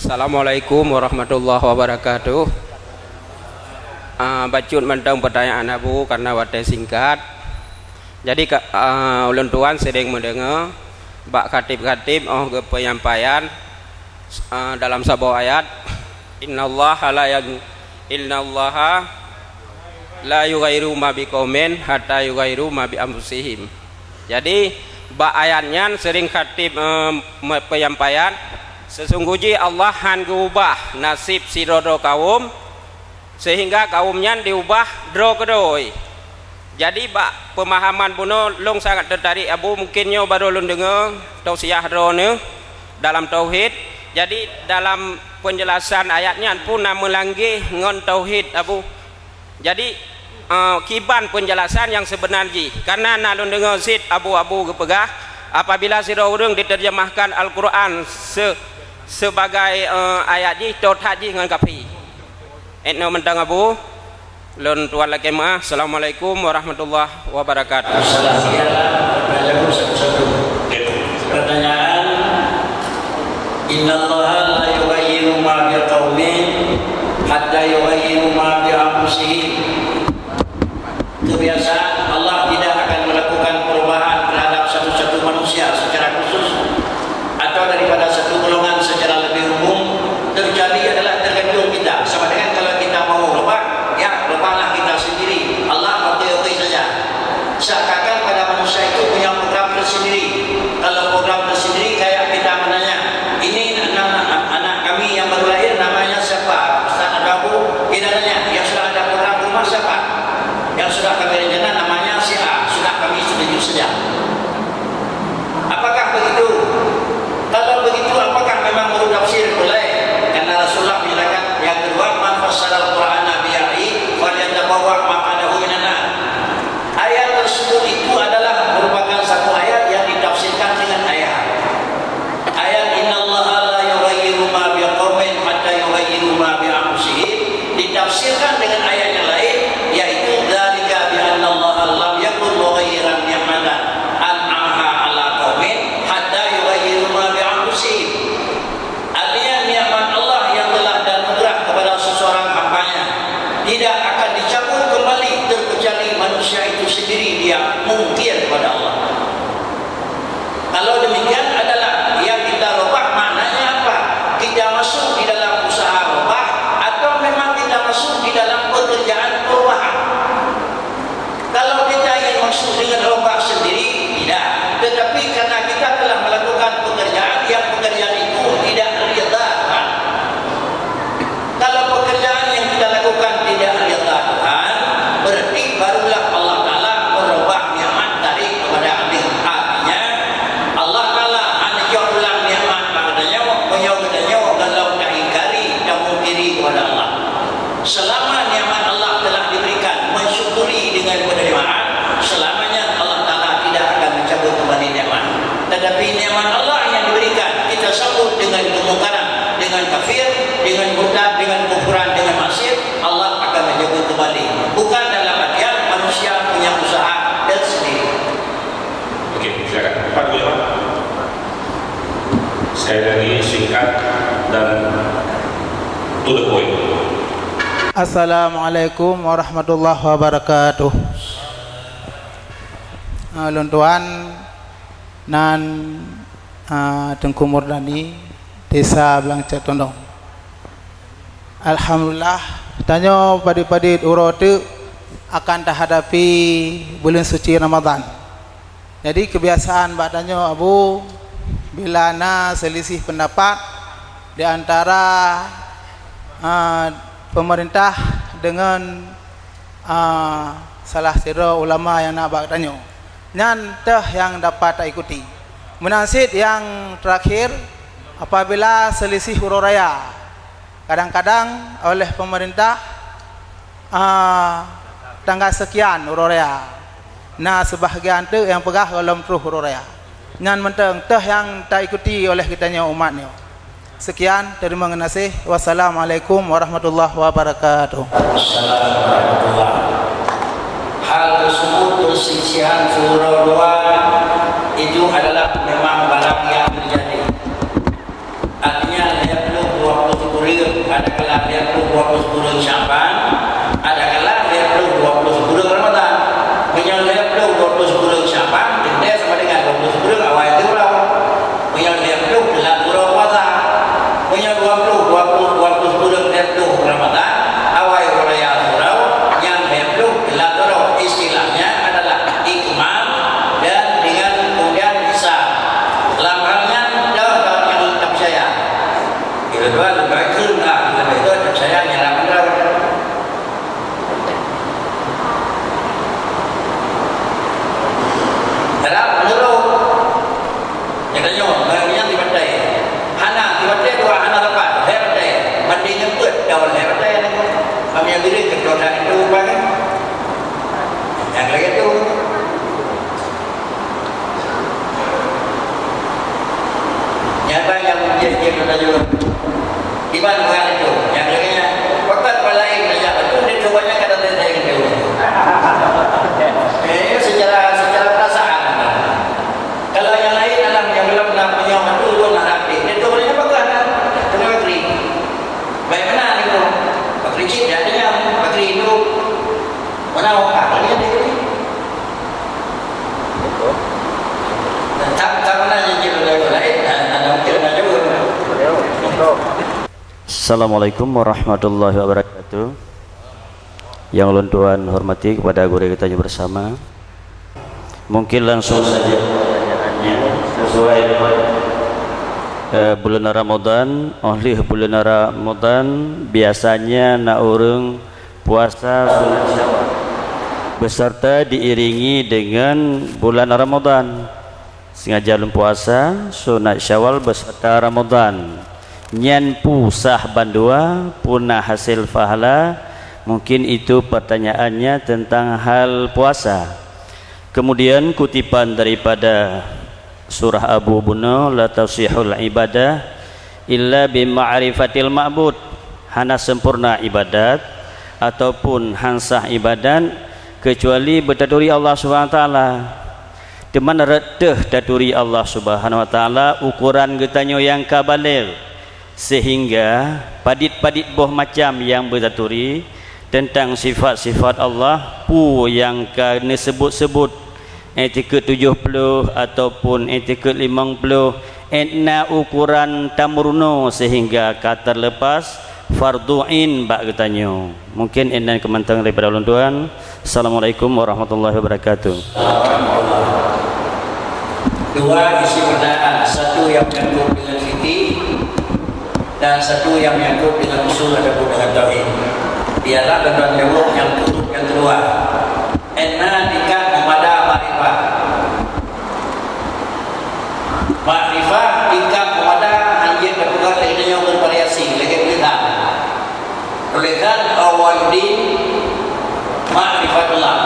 Assalamualaikum warahmatullahi wabarakatuh. Bacut mentang pertanyaan Abu karena waktu singkat. Jadi ulun tuan sering mendengar bak khatib-khatib ke penyampaian dalam sebuah ayat, innallaha la yughayyiru ma biqaumin hatta yughayyiru ma bi anfusihim. Jadi bak ayatnya sering khatib penyampaian, sesungguhnya Allah han ubah nasib sirodo kaum sehingga kaumnya diubah dro kedoi. Jadi bak pemahaman buno long sangat tertarik Abu, mungkinnya baru long dengar tausiah drone dalam tauhid. Jadi dalam penjelasan ayatnya pun nama lagi ngon tauhid Abu. Jadi kiban penjelasan yang sebenarnya karena nalun dengar sid abu-abu kepegah apabila sira urang diterjemahkan Al-Quran sebagai ayat ji tot haji dengan kafi. Etno mentang Abu lon tuan lagi mah. Assalamualaikum warahmatullahi wabarakatuh. Assalamualaikum satu-satu. Pertanyaan, innallaha la yughayyiru ma biqaumin hatta yughayyiru ma bi anfusihim. Kebiasaan Allah tidak akan melakukan perubahan terhadap satu-satu manusia secara khusus atau daripada satu golongan secara lebih umum. Terjadi adalah tergantung kita. Sama dengan kalau kita mau berubah, ya berubahlah kita sendiri. Allah oke-oke saja. Seakan-akan pada manusia itu punya program tersendiri. Kalau program tersendiri kayak kita menanya, ini anak kami yang baru lahir namanya siapa? Ustaz Abu, kita nanya, yang sudah ada program rumah siapa? Yang sudah kami rencana namanya si A. Sudah kami setuju saja. Apakah begitu? Kalau begitu, apakah memang menurut tafsir boleh? Karena Rasulullah menyatakan yang kedua, man fassara al-Qur'ana bi'ai falyatabawwa maq'adahu minan nar. Ayat tersebut itu adalah merupakan satu ayat yang ditafsirkan dengan ayat. Ayat innallaha la yughayyiru ma biqaumin hatta yughayyiru ma bi anfusihim ditafsirkan dengan ayat yang lain, yaitu dzalika bi annallaha lam yakun mughayyiran ni'matan an'amha 'ala qaumin hatta yughayyiru ma bi anfusihim. Artinya nikmat Allah yang telah dan murah kepada seseorang hambanya tidak akan dicabut kembali terkecuali manusia itu sendiri dia mungkir kepada Allah. Kalau demikian adalah yang kita robah, maknanya apa? Kita masuk di dalam usaha robah atau memang kita masuk di dalam pekerjaan perubahan? Kalau kita ingin masuk dengan robah sendiri, tidak. Tetapi karena kita telah melakukan pekerjaan yang pekerjaan itu tidak ridha Tuhan. Kalau pekerjaan yang kita lakukan tidak ridha Tuhan, berarti barulah Allah Ta'ala merubah nikmat dari kepada abdi. Artinya Allah Ta'ala anjur ulang nikmat padanya, menyogedanya kalau tak ingkari dan mungkiri kepada Allah. Selama nikmat Allah telah diberikan, mensyukuri dengan penerimaan, selamanya Allah Ta'ala tidak akan mencabut kembali nikmat. Tetapi nikmat Allah yang diberikan kita sambut dengan kemungkaran, dengan kafir, dengan murtad, dengan kufuran, dengan maksiat, Allah akan mencabut kembali. Bukan dalam artian manusia punya usaha dan sendiri. Oke, silakan Pak Guyama. Sekali lagi singkat dan to the point. Assalamualaikum warahmatullahi wabarakatuh. Ulun tuan nan Tengku Murdani, Desa Blangca Tondong. Alhamdulillah, tanya padi-padi urote akan terhadapi bulan suci Ramadan. Jadi kebiasaan bak tanya Abu, bila na selisih pendapat di antara pemerintah dengan salah satu ulama yang nak bak tanya, nyantah yang dapat tak ikuti. Menasid yang terakhir, apabila selisih huru raya, kadang-kadang oleh pemerintah tanggal sekian huru raya, nah sebahagian tu yang pegah dalam terus huru raya, nyan menteng teh yang tak ikuti oleh kitanya umatnya. Sekian, terima kasih. Wassalamualaikum warahmatullahi wabarakatuh. Assalamualaikum warahmatullahi wabarakatuh. Hal tersebut perselisihan surau dua itu adalah memang barang yang terjadi. Artinya dia perlu juga. Iban bukan itu. Yang lainnya, waktu lain saja itu dia cobanya kata saya itu. Secara perasaan. Kalau yang lain alam yang belum pernah punya itu dia nak dapat. Dia cobanya bagus kan? Kena bakri. Bagaimana itu? Bakri cip jadinya bakri itu mana apa lagi dia ini? Tak mana yang kita lain ada mungkin ada juga. Assalamualaikum warahmatullahi wabarakatuh. Yang ulun tuan hormati kepada guru kita bersama. Mungkin langsung saja pertanyaannya sesuai bulan Ramadan. Oleh bulan Ramadan biasanya nak urung puasa sunat Syawal beserta diiringi dengan bulan Ramadan. Sengaja lum puasa sunat Syawal beserta Ramadan. Nyan pu sah bandua punah hasil pahala. Mungkin itu pertanyaannya tentang hal puasa. Kemudian kutipan daripada surah Abu Buno, la tasihul ibadah illa bima'rifatil ma'bud. Hana sempurna ibadat ataupun hansah ibadat kecuali bertaturi Allah Subhanahu wa taala. Di mana reteh taturi Allah Subhanahu wa taala ukuran getanyo yang kabalir, sehingga padit-padit boh macam yang bertaturi tentang sifat-sifat Allah pu yang kena sebut-sebut etiket 70 ataupun etiket 50 etna ukuran tamurno sehingga kata lepas fardu'in bak getanyo. Mungkin enan kemantang daripada ulun tuan. Assalamualaikum warahmatullahi wabarakatuh. Dua isi pertanyaan, satu yang menyangkut dengan fikih dan satu yang menyangkut dengan usul ataupun dengan tauhid. Biarlah tuan-tuan jawab yang kedua. Enna dikat kepada makrifah. Makrifah dikat kepada anjir berpegang lainnya yang bervariasi lagi pilihan. Pilihan awaludin makrifatullah.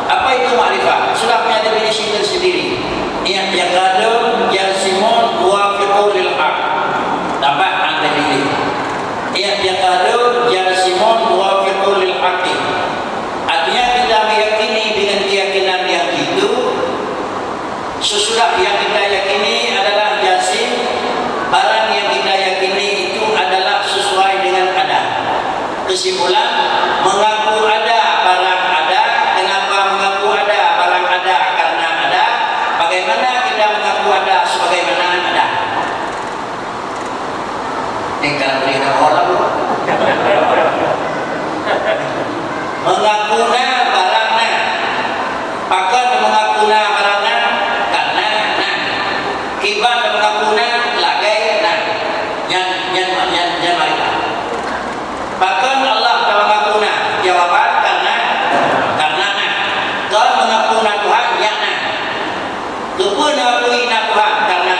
Apa itu makrifah? Sudah punya definisi tersendiri. Yang kadang yang simon muwafiqul lil haq. Tambah anda pilih. Yang kadang yang simon muwafiqul lil haq. Artinya kita meyakini dengan keyakinan yang itu sesudah yang kita yakini adalah jasim, barang yang kita yakini itu adalah sesuai dengan ada. Kesimpulan, mengaku ada barang ada. Kenapa mengaku ada barang ada? Karena ada. Bagaimana kita mengaku ada sebagaimana ada? Tinggal beri orang mengakuna barangna, pakai mengakuna barangna karena kibat mengakuna lagai yang marilah. Pakai Allah dalam mengakuna jawaban karena kalau mengakuna Tuhan yana kepun akui Tuhan karena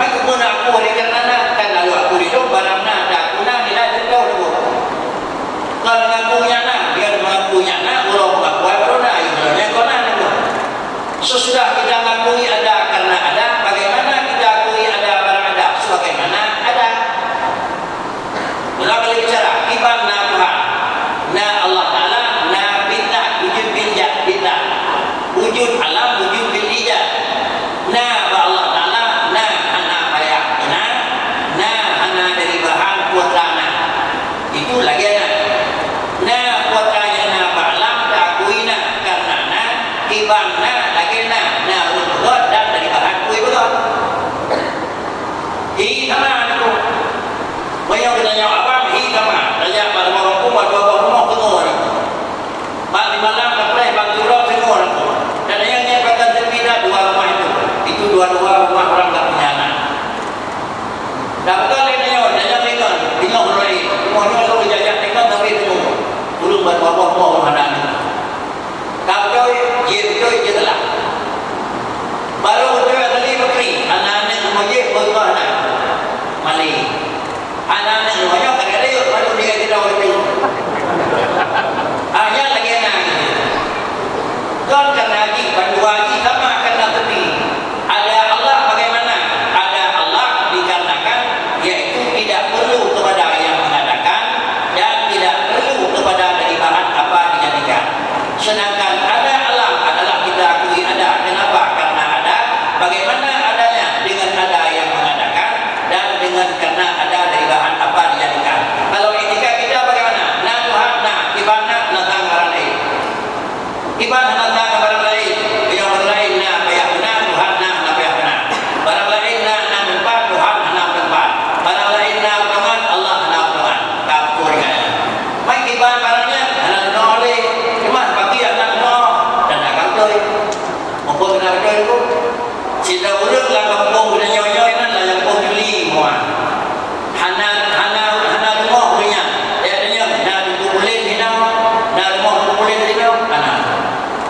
maka kepun aku oleh karena lu aku hidup barangna ada akuna tidak tahu dulu. Kalau mengakunya dia mengakunya Allah mengaku berona yang kona itu. Sesudah kita mengakui ada karena ada, bagaimana kita akui ada barang ada sebagaimana ada. Mula kali bicara kibar na Tuhan, na Allah Taala, na bid'ah wujud bid'ah, wujud alam wujud bil ijad. Na Allah Taala, na ana bayak, na ana dari bahan kuatrana. Itu lagi ada. Na kuatanya na ba'lam ta'kuina karena na kibangna lagi na urut dan dari bahan kui betul. Hi sama itu. Bayang kita nyawa apa? Hi sama. Raja pada orang rumah dua rumah tengok ni. Mak di malam tak boleh bang turun tengok ni. Dan yang ni pakai terpindah dua rumah itu. Itu dua rumah orang tak punya anak. Dah bukan lain nyawa. Jajak tengok. Tengok mulai. Rumah ni kalau jajak tengok tapi tengok. Belum berapa-apa orang ada ni. Kalau dia telah Apa kena betul itu? Sila urang lah kampung kena nyoy-nyoy nan lah yang pun juli muat. Hana rumah punya. Ya adanya na dikumpulin hinau, na rumah kumpulin hinau, hana.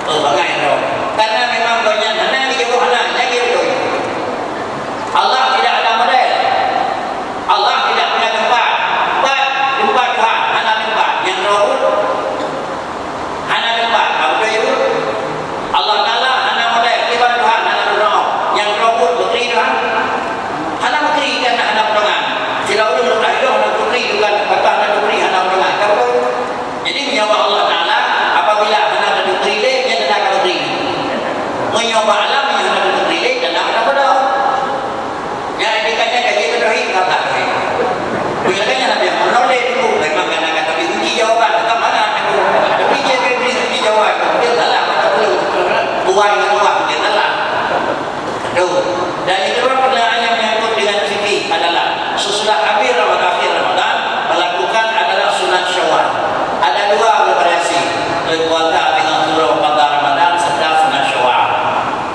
Bangai tau. Karena memang banyak hana dia buat hana, jadi betul. Allah tidak ada model. Allah tidak punya tempat. Tempat Tuhan, hana tempat. Yang roh hana tempat. Apa itu? Allah Ta'ala hana model. Tiba Tuhan hana roh. Yang roh pun berkeri Tuhan. Hana berkeri kerana hana pertolongan. Sila ulun berkahidul hana berkeri juga. Kata hana berkeri hana pertolongan. Kenapa? Jadi menyawa Allah Ta'ala apabila hana berkeri leh, dia tidak akan berkeri. Menyawa alam yang hana berkeri leh, dan hana berdoa. Yang dikatnya kaji berdoa, kata doa. Biasanya Nabi yang menoleh itu. Memang kadang-kadang tapi uji jawaban. Kata mana aku? Tapi dia beri uji jawaban. Dia salah. Kata perlu. Buat dengan buat. Dia salah. Aduh. Dan yang kedua pertanyaan yang menyangkut dengan fikih adalah sesudah akhir Ramadan melakukan adalah sunat Syawal. Ada dua variasi. Berpuasa dengan surah pada Ramadan serta sunat Syawal.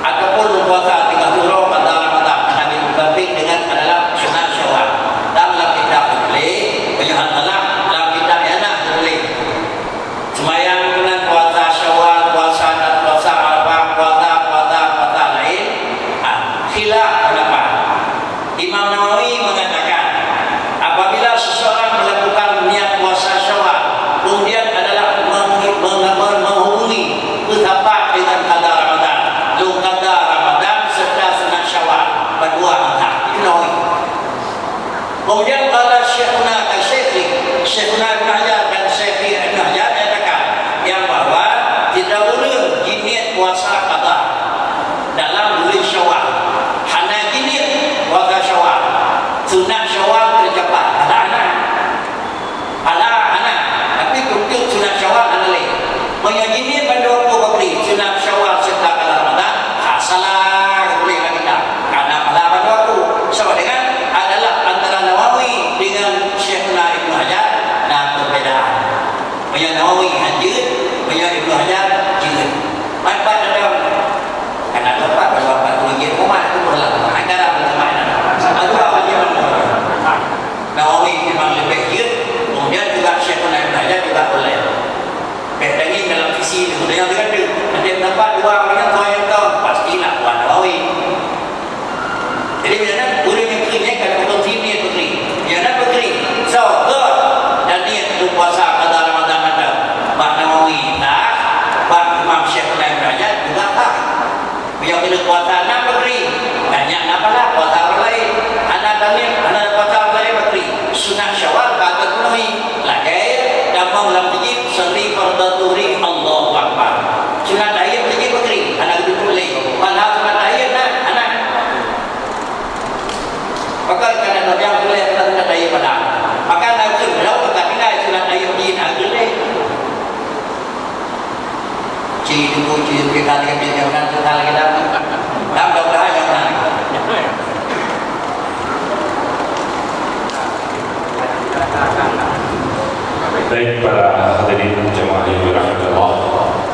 Ataupun berpuasa dengan surah pada Ramadan. Nabi berbanding dengan adalah sunat Syawal. Dalam kitab boleh, penyuhan salah dalam kitab yang nak boleh. Semayang dengan puasa Syawal, puasa dan puasa Arafah, puasa lain. Khilaf pendapat. Imam Nawawi mengatakan apabila seseorang melakukan niat puasa Syawal kemudian adalah menghubungi bertapak dengan qada Ramadan, lu qada Ramadan serta sunat Syawal berdua mazhab. Itu Nawawi. Kemudian pada Syekhuna Ibn Hajar dan Syekh Ibn Hajar menyatakan yang bahawa tidak boleh niat puasa qada dalam bulan Syawal. Hana niat puasa Syawal. Sunat Syawal tercapai. Ada. Tapi untuk sunat Syawal ada lain. Menyajini pada waktu beri sunat Syawal serta qada Ramadan, salah boleh lagi tak. Karena pada waktu sama dengan adalah antara Nawawi dengan Syekhuna Ibn Hajar dan perbedaan. Punya Nawawi anjir, punya Ibn Hajar jilid. Manfaat dalam karena dapat berapa tujuan umat itu berlaku. Antara berteman. Ada apa dia Nawawi memang lebih jilid, kemudian juga Syekhuna Ibn Hajar juga boleh. Bedanya dalam visi itu yang ada. Nanti dapat dua orang yang tahu yang tahu pastilah Tuan Nawawi. Jadi bila boleh berkerinya kalau betul sini berkeri. Yang nak berkeri. So, good. Dan niat untuk puasa qada Ramadan ada. Bak Nawawi tak, bak Imam Syekh Ibn Hajar juga tak. Yang bila puasa nak berkeri. Banyak nampalah puasa orang lain. Anak dalil, anak puasa orang lain berkeri. Sunat Syawal tak terpenuhi. Lagi damang dalam tajib sendiri fardaturi Allahu Akbar. Sunat ayat tajib berkeri. Anak itu boleh. Malah sunat ayat nak anak. Maka kerana yang boleh sunat ayat pada. Maka nak berlaku tetapi nak sunat ayat di nak boleh. Ciri kita dengan jangan hal kita. Tak mudah jangan. Baik para hadirin jemaah yang dirahmati Allah,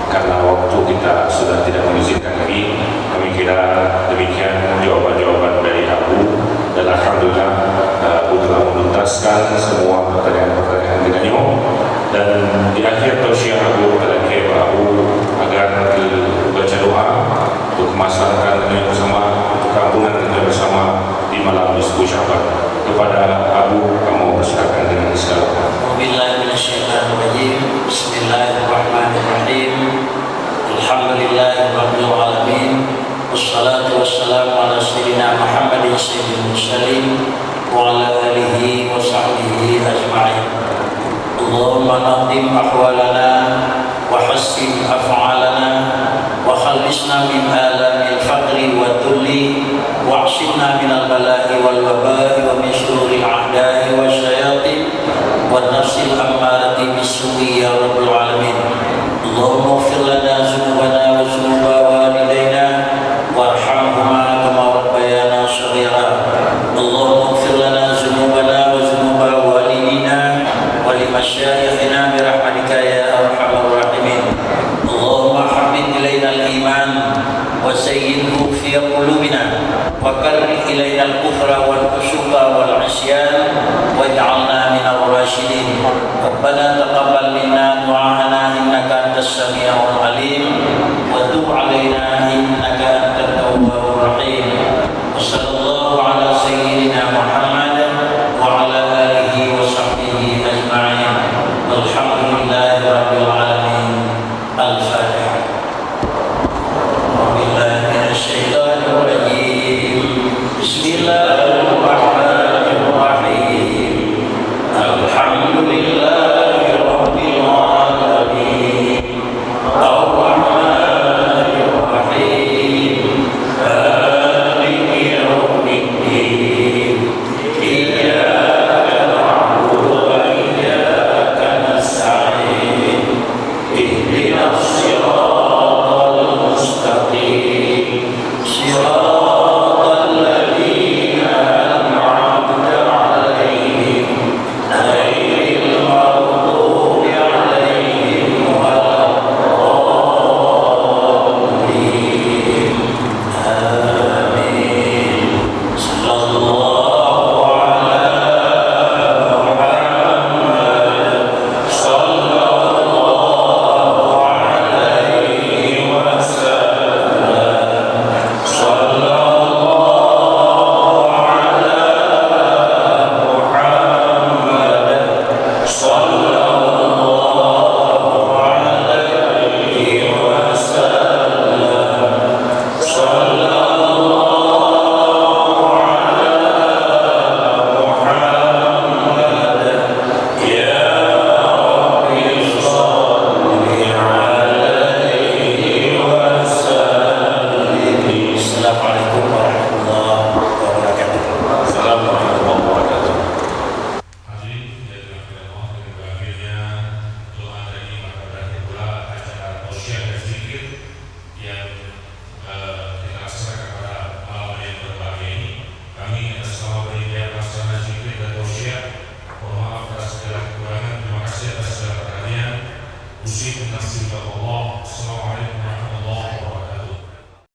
karena waktu kita sudah tidak mengizinkan lagi, kami kira demikian jawaban-jawaban dari Abu, dan alhamdulillah Abu telah menuntaskan semua pertanyaan-pertanyaan dengannya. Dan di akhir tausiah Abu kepada Abu agar baca doa untuk kemaslahatan kita bersama, untuk keampunan kita bersama di malam nisfu Sya'ban. Kepada Abu, kamu persilakan dengan segala. Bismillahirrahmanirrahim. Bismillahirrahmanirrahim. Alhamdulillahirabbil alamin. Wassalatu wassalamu ala sayyidina Muhammadin sayyidil mursalin wa ala alihi wa sahbihi ajma'in. Allahumma naqdim ahwalana wa hassin af'alana wa khallisna min alamil faqri wa dhulli wa'asimna min al-bala'i wal waba'i wa min syururil a'da'i wa syayatin wa nafsil ammarati bisu'i ya rabbal alamin. Allahumma ighfir lana dzunubana wa dzunuba walidayna warhamhuma kama rabbayana shaghira. Allahumma ighfir lana dzunubana wa dzunuba walidina wa limasyayikhina bi rahmatika ya arhamar rahimin. Allahumma habbib ilaina al-iman وزينه في قلوبنا وكره إلينا الكفر والفسوق والعصيان واجعلنا من الراشدين ربنا تقبل منا دعاءنا إنك أنت السميع العليم وتب علينا إنك أنت التواب الرحيم وصلى الله على سيدنا محمد وعلى آله وصحبه أجمعين والحمد لله رب العالمين. الفاتحة. بالله من الشيطان الرجيم. بسم الله الرحمن الرحيم. الحمد لله رب العالمين الرحمن الرحيم مالك يوم الدين إياك نعبد وإياك نستعين اهدنا الصراط المستقيم صراط الذين أنعمت عليهم غير المغضوب عليهم ولا الضالين آمين. صلى الله على محمد صلى الله عليه وسلم صلى الله على محمد صلى الله عليه وسلم صلى الله على محمد يا رب صل عليه وسلم. Assalamualaikum warahmatullahi wabarakatuh. Assalamualaikum warahmatullahi wabarakatuh. Hadirin yang dirahmati Allah, dengan berakhirnya doa tadi maka berakhir pula acara tausiah dan zikir yang kita laksanakan pada malam yang berbahagia ini. Kami atas nama panitia pelaksana zikir dan tausiah mohon maaf atas segala kekurangan. Terima kasih atas segala perhatian. Usikum nafsi Allah. Assalamualaikum warahmatullahi wabarakatuh.